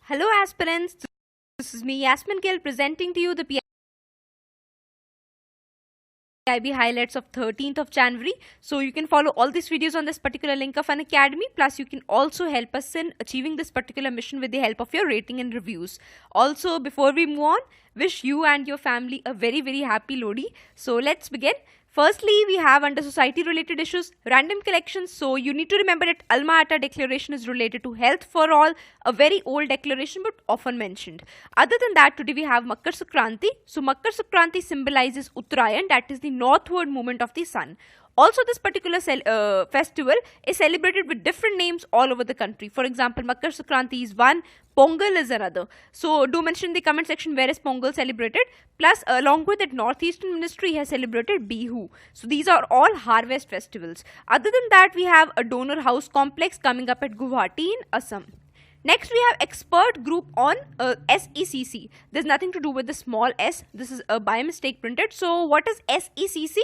Hello aspirants, this is me Yasmin Gill presenting to you the PIB highlights of 13th of January. So you can follow all these videos on this particular link of an academy, plus you can also help us in achieving this particular mission with the help of your rating and reviews. Also, before we move on, wish you and your family a very happy Lodi. So let's begin. Firstly, we have under society related issues, random collections. So you need to remember that Alma Ata declaration is related to health for all, a very old declaration but often mentioned. Other than that, today we have Makar Sankranti. So Makar Sankranti symbolizes Uttarayan, that is the northward movement of the sun. Also, this particular festival is celebrated with different names all over the country. For example, Makar Sankranti is one, Pongal is another. So, do mention in the comment section where is Pongal celebrated. Plus, along with it, Northeastern Ministry has celebrated Bihu. So, these are all harvest festivals. Other than that, we have a donor house complex coming up at Guwahati in Assam. Next, we have expert group on SECC. There's nothing to do with the small s. This is by mistake printed. So, what is SECC?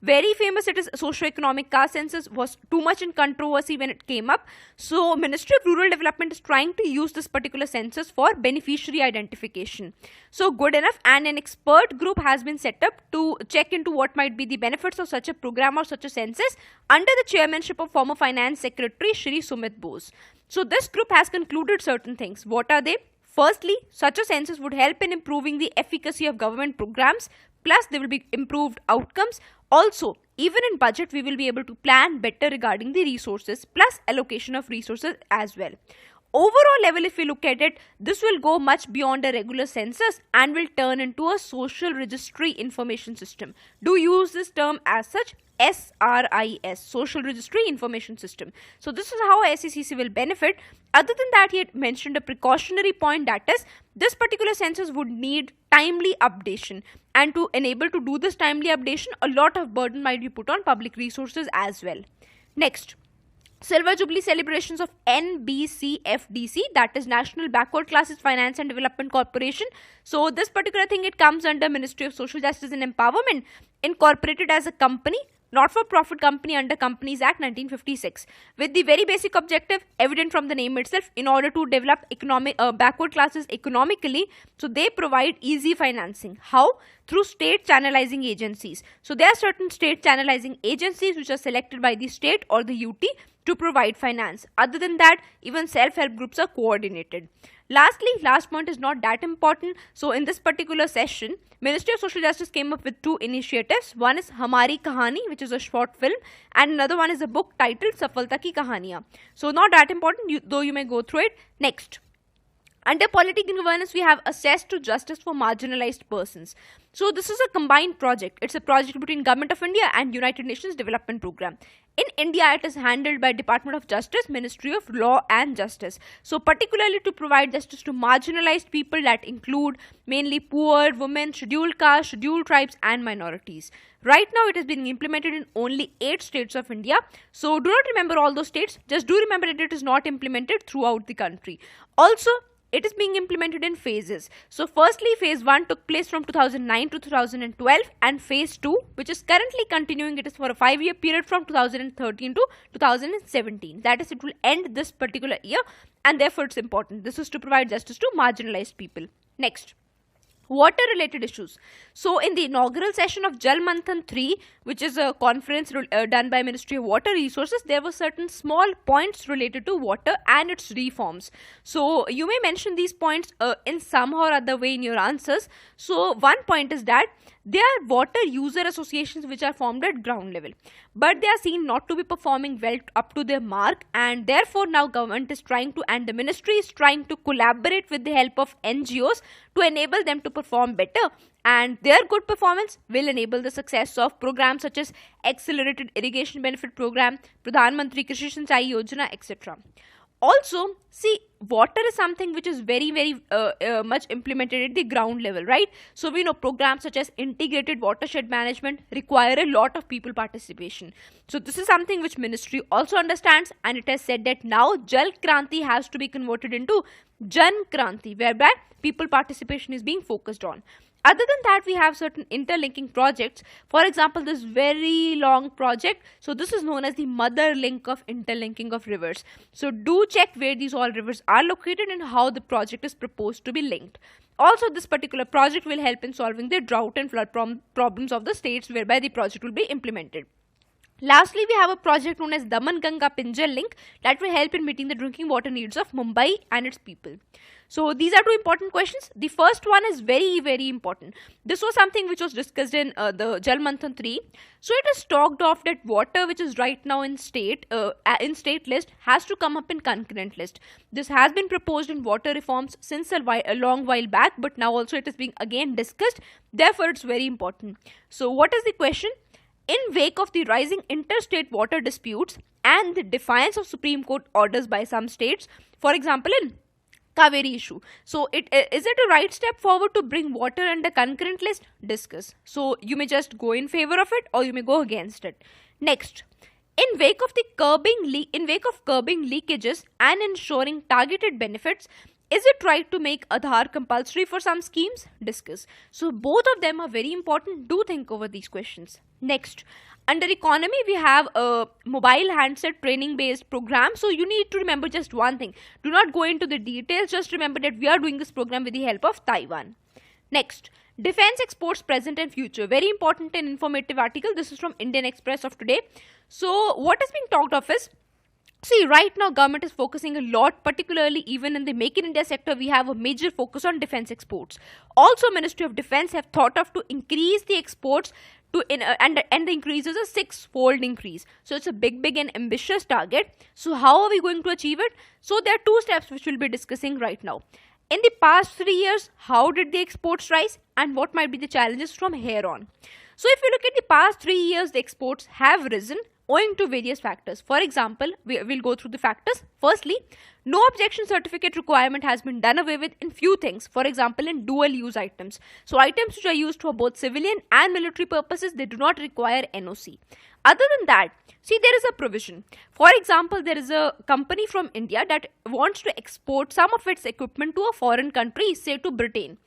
Very famous, it is socio-economic caste census, was too much in controversy when it came up. So Ministry of Rural Development is trying to use this particular census for beneficiary identification. So good enough, and an expert group has been set up to check into what might be the benefits of such a program or such a census under the chairmanship of former Finance Secretary Shri Sumit Bose. So this group has concluded certain things. What are they? Firstly, such a census would help in improving the efficacy of government programs, plus there will be improved outcomes. Also, even in budget, we will be able to plan better regarding the resources, plus allocation of resources as well. Overall level, if we look at it, this will go much beyond a regular census and will turn into a social registry information system. Do use this term as such, SRIS, Social Registry Information System. So this is how SECC will benefit. Other than that, he had mentioned a precautionary point, that is, this particular census would need timely updation, and to enable to do this timely updation, a lot of burden might be put on public resources as well. Next, Silver Jubilee celebrations of NBCFDC, that is National Backward Classes Finance and Development Corporation. So this particular thing, it comes under Ministry of Social Justice and Empowerment, incorporated as a company, not-for-profit company under Companies Act 1956, with the very basic objective evident from the name itself, in order to develop backward classes economically. So they provide easy financing. How? Through state channelizing agencies. So there are certain state channelizing agencies which are selected by the state or the UT to provide finance. Other than that, even self-help groups are coordinated. Lastly, last point is not that important. So in this particular session, Ministry of Social Justice came up with two initiatives. One is Hamari Kahani, which is a short film, and another one is a book titled Safalta Ki Kahaniyan. So not that important, though you may go through it. Next, under political governance, we have access to justice for marginalized persons. So this is a combined project. It's a project between Government of India and United Nations Development Program. In India, it is handled by Department of Justice, Ministry of Law and Justice. So particularly to provide justice to marginalized people, that include mainly poor, women, scheduled castes, scheduled tribes and minorities. Right now, it is being implemented in only 8 states of India. So do not remember all those states. Just do remember that it is not implemented throughout the country. Also, it is being implemented in phases. So firstly, phase 1 took place from 2009 to 2012, and phase 2, which is currently continuing, it is for a 5-year period from 2013 to 2017. That is, it will end this particular year, and therefore it's important. This is to provide justice to marginalized people. Next, water related issues. So in the inaugural session of Jal Manthan 3, which is a conference done by Ministry of Water Resources, there were certain small points related to water and its reforms. So you may mention these points in some or other way in your answers. So one point is that there are water user associations which are formed at ground level, but they are seen not to be performing well up to their mark, and therefore now government is trying to, and the ministry is trying to collaborate with the help of NGOs to enable them to perform better, and their good performance will enable the success of programs such as Accelerated Irrigation Benefit Program, Pradhan Mantri Krishi Sinchai Yojana, etc. Also, see, water is something which is very much implemented at the ground level, right? So we know programs such as integrated watershed management require a lot of people participation. So this is something which ministry also understands, and it has said that now Jal Kranti has to be converted into Jan Kranti, whereby people participation is being focused on. Other than that, we have certain interlinking projects. For example, this very long project, so this is known as the mother link of interlinking of rivers. So do check where these all rivers are located and how the project is proposed to be linked. Also, this particular project will help in solving the drought and flood problems of the states whereby the project will be implemented. Lastly, we have a project known as Daman-Ganga Pinjal link that will help in meeting the drinking water needs of Mumbai and its people. So these are two important questions. The first one is very, very important. This was something which was discussed in the Jal Manthan 3. So it is talked of that water which is right now in state list has to come up in concurrent list. This has been proposed in water reforms since a long while back, but now also it is being again discussed. Therefore, it's very important. So what is the question? In wake of the rising interstate water disputes and the defiance of Supreme Court orders by some states, for example in Kaveri issue. So is it a right step forward to bring water under concurrent list? Discuss. So you may just go in favor of it or you may go against it. Next, in wake of curbing leakages and ensuring targeted benefits, is it right to make Aadhaar compulsory for some schemes? Discuss. So both of them are very important. Do think over these questions. Next, under economy, we have a mobile handset training based program. So you need to remember just one thing. Do not go into the details. Just remember that we are doing this program with the help of Taiwan. Next, defense exports present and future. Very important and informative article. This is from Indian Express of today. So what is being talked of is, see, right now government is focusing a lot, particularly even in the Make in India sector, we have a major focus on defense exports. Also, Ministry of Defense have thought of to increase the exports and the increase is a 6-fold increase. So it's a big and ambitious target. So how are we going to achieve it? So there are two steps which we'll be discussing right now. In the past 3 years, how did the exports rise and what might be the challenges from here on? So if you look at the past 3 years, the exports have risen owing to various factors. For example, we'll go through the factors. Firstly, no objection certificate requirement has been done away with in few things. For example, in dual use items. So items which are used for both civilian and military purposes, they do not require NOC. Other than that, see, there is a provision. For example, there is a company from India that wants to export some of its equipment to a foreign country, say to Britain.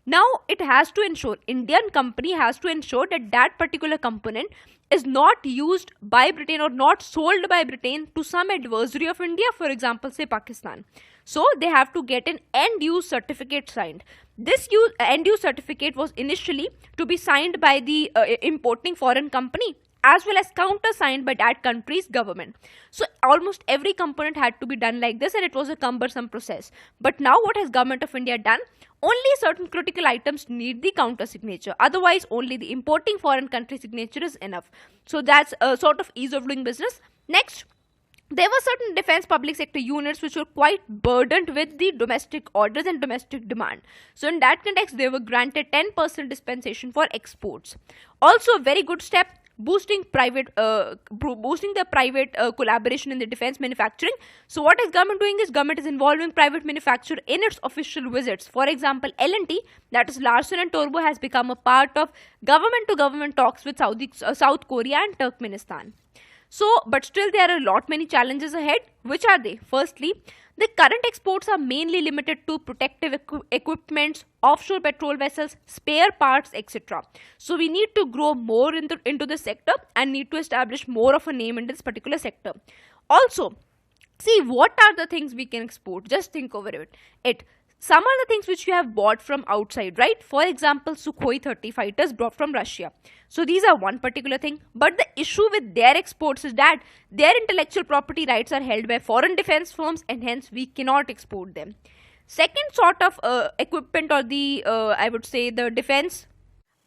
Now, it has to ensure, Indian company has to ensure that that particular component is not used by Britain or not sold by Britain to some adversary of India, for example, say Pakistan. So, they have to get an end-use certificate signed. This end-use certificate was initially to be signed by the importing foreign company as well as countersigned by that country's government. So almost every component had to be done like this and it was a cumbersome process. But now what has Government of India done? Only certain critical items need the counter signature. Otherwise, only the importing foreign country signature is enough. So that's a sort of ease of doing business. Next, there were certain defense public sector units which were quite burdened with the domestic orders and domestic demand. So in that context, they were granted 10% dispensation for exports. Also a very good step, boosting the private collaboration in the defense manufacturing. So what is government doing is government is involving private manufacturer in its official visits. For example, L&T, that is Larsen and Torbro, has become a part of government to government talks with South Korea and Turkmenistan. So, but still there are a lot many challenges ahead. Which are they? Firstly, the current exports are mainly limited to protective equipments, offshore patrol vessels, spare parts, etc. So we need to grow more into this sector and need to establish more of a name in this particular sector. Also, see, what are the things we can export? Just think over it. Some are the things which we have bought from outside, right? For example, Sukhoi 30 fighters brought from Russia. So these are one particular thing. But the issue with their exports is that their intellectual property rights are held by foreign defense firms and hence we cannot export them. Second sort of equipment or I would say the defense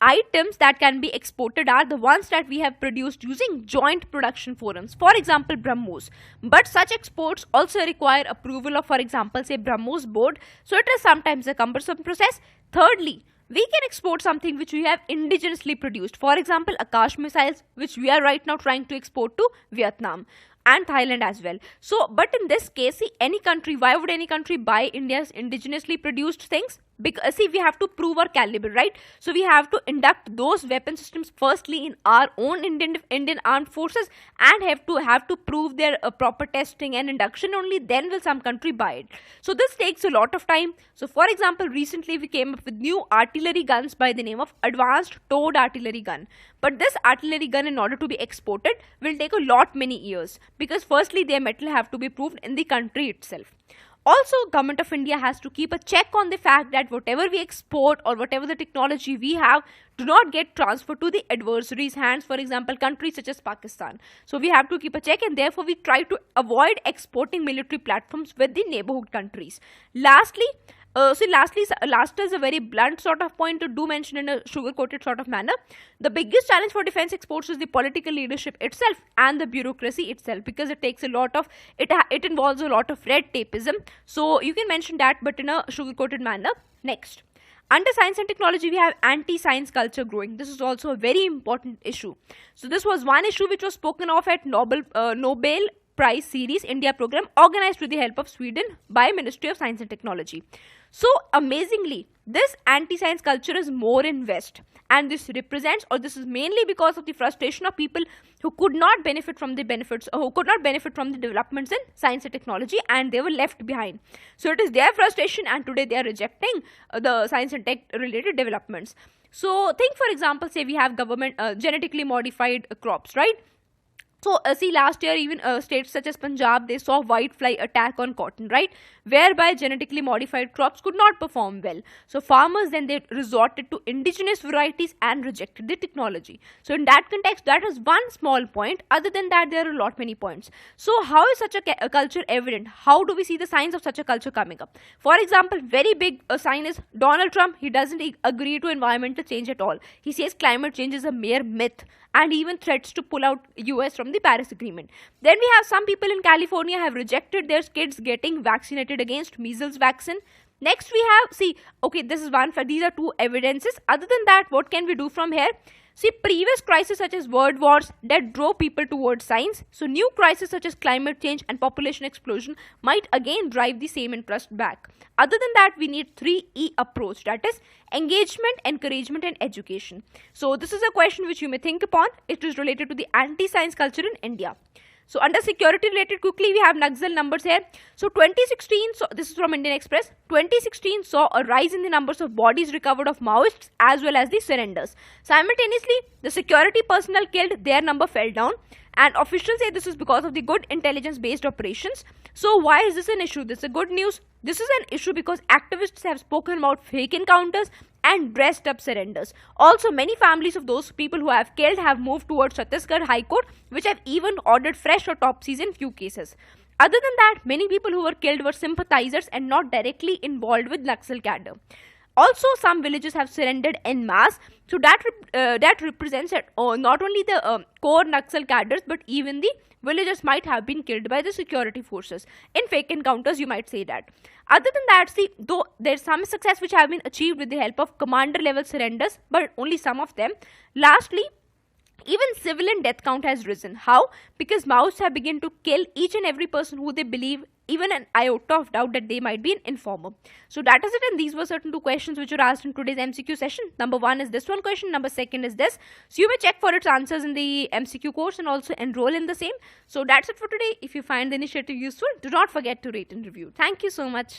items that can be exported are the ones that we have produced using joint production forums, for example BrahMos. But such exports also require approval of, for example, say BrahMos board, so it is sometimes a cumbersome process. Thirdly, we can export something which we have indigenously produced, for example Akash missiles, which we are right now trying to export to Vietnam and Thailand as well. So, but in this case, see, any country, why would any country buy India's indigenously produced things? Because see, we have to prove our caliber, right? So we have to induct those weapon systems firstly in our own Indian armed forces, and have to prove their proper testing and induction. Only then will some country buy it. So this takes a lot of time. So for example, recently we came up with new artillery guns by the name of advanced towed artillery gun. But this artillery gun, in order to be exported, will take a lot many years, because firstly their metal have to be proved in the country itself. Also, Government of India has to keep a check on the fact that whatever we export or whatever the technology we have do not get transferred to the adversary's hands, for example, countries such as Pakistan. So we have to keep a check, and therefore we try to avoid exporting military platforms with the neighborhood countries. Lastly, last is a very blunt sort of point to do mention in a sugar-coated sort of manner. The biggest challenge for defense exports is the political leadership itself and the bureaucracy itself, because it takes a lot of, it involves a lot of red tapeism. So you can mention that, but in a sugar-coated manner. Next. Under science and technology, we have anti-science culture growing. This is also a very important issue. So this was one issue which was spoken of at Nobel Prize Series India program, organized with the help of Sweden by Ministry of Science and Technology. So amazingly, this anti-science culture is more in West, and this is mainly because of the frustration of people who could not benefit from the developments in science and technology, and they were left behind. So it is their frustration, and today they are rejecting the science and tech related developments. So think, for example, say we have government genetically modified crops, right? So see, last year even states such as Punjab, they saw whitefly attack on cotton, right, whereby genetically modified crops could not perform well. So farmers then they resorted to indigenous varieties and rejected the technology. So in that context, that is one small point. Other than that, there are a lot many points. So how is such a culture evident? How do we see the signs of such a culture coming up? For example, very big sign is Donald Trump. He doesn't agree to environmental change at all. He says climate change is a mere myth, and even threats to pull out US from the Paris Agreement. Then we have some people in California have rejected their kids getting vaccinated against measles vaccine. Next we have, see, okay, this is one, these are two evidences. Other than that, what can we do from here? See, previous crises such as world wars that drove people towards science. So new crises such as climate change and population explosion might again drive the same interest back. Other than that, we need 3E approach, that is engagement, encouragement and education. So this is a question which you may think upon. It is related to the anti-science culture in India. So under security related, quickly we have Naxal numbers here. So 2016, so this is from Indian Express, 2016 saw a rise in the numbers of bodies recovered of Maoists as well as the surrenders. Simultaneously, the security personnel killed, their number fell down, and officials say this is because of the good intelligence based operations. So why is this an issue? This is a good news. This is an issue because activists have spoken about fake encounters and dressed up surrenders. Also, many families of those people who have killed have moved towards Chhattisgarh High Court, which have even ordered fresh autopsies in few cases. Other than that, many people who were killed were sympathizers and not directly involved with Naxal cadre. Also, some villages have surrendered en masse. So that represents that not only the core Naxal cadres, but even the villagers might have been killed by the security forces in fake encounters, you might say that. Other than that, see, though there's some success which have been achieved with the help of commander level surrenders, but only some of them. Lastly, even civilian death count has risen. How? Because Maoists have begun to kill each and every person who they believe even an iota of doubt that they might be an informer. So that is it, and these were certain two questions which were asked in today's MCQ session. Number one is this one question, number second is this. So you may check for its answers in the MCQ course and also enroll in the same. So that's it for today. If you find the initiative useful, do not forget to rate and review. Thank you so much.